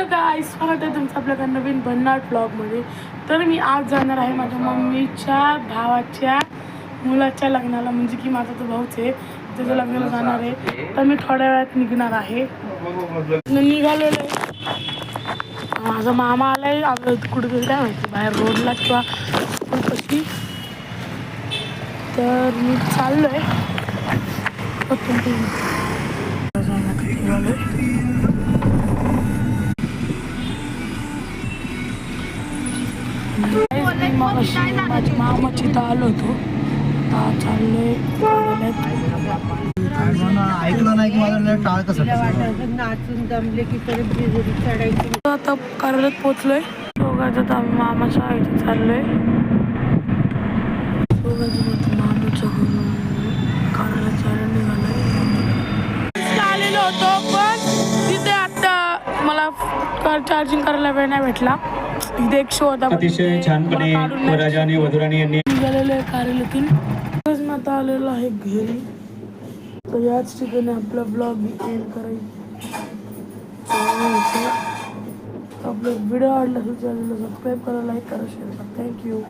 Hello गाईस, स्वागत आहे तुमचं आपल्या नवीन भन्नाट ब्लॉगमध्ये. तर मी आज जाणार आहे माझ्या मम्मीच्या भावाच्या मुलाच्या लग्नाला, म्हणजे की माझा तो भाऊच आहे, त्याच्या लग्नाला जाणार आहे. तर मी थोड्या वेळात निघणार आहे. निघालेलो आहे. माझा मामा आलाय आपलं कुठेतरी, काय माहिती बाहेर रोडला किंवा कशी. तर मी चाललो आहे. माझ्या मामाची इथं आलो होतो. आता चाललोय ऐकलं नाही की माझं टाळ कसं नाचून दमले की परत जेजुरी चढायची. आता कार्यालयात पोचलोय. दोघांचं आम्ही मामाच्या इथे चाललोय. दोघांचं मामाच्या कार्यालयात जायला निघालोय. आलेलो होतो पण तिथे आता मला चार्जिंग करायला वेळ नाही भेटला. इथे एक शो होता. अतिशय छानपणे वराजा आणि वधुराणी यांनी निघालेलं आहे कार्यालयातून. मी आता आलेलो आहे घरी. तर याच ठिकाणी आपला ब्लॉग एंड करायचा. आपला व्हिडिओ आवडला असेल चॅनलला सबस्क्राईब करा, लाईक करा, शेअर करा. थँक्यू.